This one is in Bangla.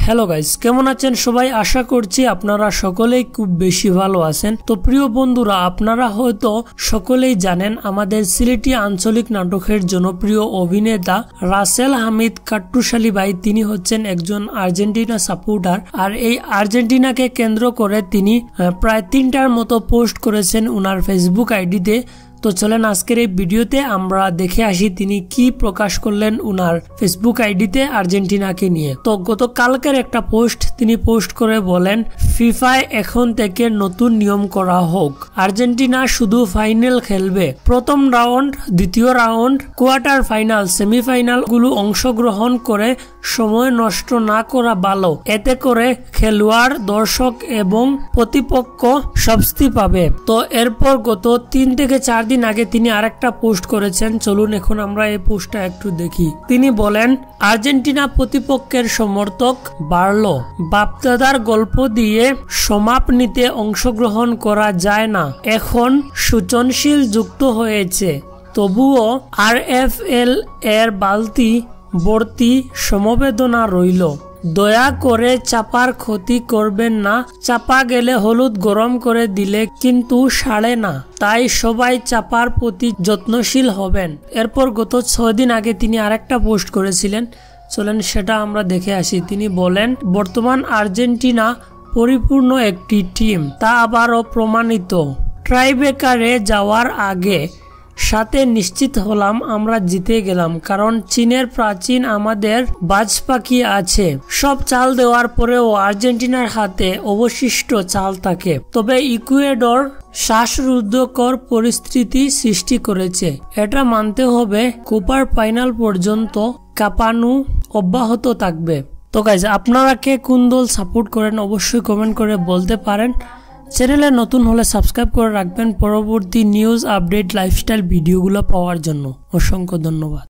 হ্যালো গাইস, কেমন আছেন সবাই? আশা করছি আপনারা সকলেই খুব বেশি ভালো আছেন। তো প্রিয় বন্ধুরা, আপনারা হয়তো সকলেই জানেন আমাদের সিলেটি আঞ্চলিক নাটকের জনপ্রিয় অভিনেতা রাসেল হামিদ কাট্টুশালী ভাই, তিনি হচ্ছেন একজন আর্জেন্টিনা সাপোর্টার। আর এই আর্জেন্টিনাকে কেন্দ্র করে তিনি প্রায় 3টার মতো পোস্ট করেছেন উনার ফেসবুক আইডিতে। তো চলেন আজকের এই ভিডিওতে আমরা দেখে আসি তিনি কি প্রকাশ করলেন উনার ফেসবুক আইডিতে আর্জেন্টিনাকে নিয়ে। তো গতকালকের একটা পোস্ট তিনি পোস্ট করে বলেন, ফিফায় এখন থেকে নতুন নিয়ম করা হোক, আর্জেন্টিনা শুধু ফাইনাল খেলবে, প্রথম রাউন্ড, দ্বিতীয় রাউন্ড, কোয়ার্টার ফাইনাল, সেমিফাইনাল গুলো অংশগ্রহণ করে সময় নষ্ট না করা ভালো, এতে করে খেলোয়াড়, দর্শক এবং প্রতিপক্ষ স্বস্তি পাবে। তো এরপর গত 3 থেকে 4 দিন আগে তিনি আরেকটা পোস্ট করেছেন, চলুন এখন আমরা এই পোস্টটা একটু দেখি। তিনি বলেন, আর্জেন্টিনা প্রতিপক্ষের সমর্থক বাড়লো, বাপদাদার গল্প দিয়ে সমাপ নিতে অংশগ্রহণ করা যায় না, এখন সূচনশীল যুক্ত হয়েছে, তবুও আরএফএল এর বালতি ভর্তি সমবেদনা রইল, দয়া করে চাপার ক্ষতি করবেন না, চাপা গেলে হলুদ গরম করে দিলে কিন্তু সাড়ে না, তাই সবাই চাপার প্রতি যত্নশীল হবেন। এরপর গত 6 দিন আগে তিনি আরেকটা পোস্ট করেছিলেন, চলেন সেটা আমরা দেখে আসি। তিনি বলেন, বর্তমান আর্জেন্টিনা পরিপূর্ণ একটি টিম, তা আবারও প্রমাণিত, ট্রাইব্রেকারে যাওয়ার আগে সাথে নিশ্চিত হলাম আমরা জিতে গেলাম, কারণ চীনের প্রাচীন আমাদের বাজ পাখি আছে। সব চাল দেওয়ার পরেও আর্জেন্টিনার হাতে অবশিষ্ট চাল থাকে, তবে ইকুয়েডর শ্বাসরুদ্ধকর পরিস্থিতি সৃষ্টি করেছে, এটা মানতে হবে। কোপার ফাইনাল পর্যন্ত কাঁপানো অব্যাহত থাকবে। তো গাইজ, আপনারা কে কোন দল সাপোর্ট করেন অবশ্যই কমেন্ট করে বলতে পারেন। চ্যানেলে নতুন হলে সাবস্ক্রাইব করে রাখবেন পরবর্তী নিউজ, আপডেট, লাইফস্টাইল ভিডিওগুলো পাওয়ার জন্য। অসংখ্য ধন্যবাদ।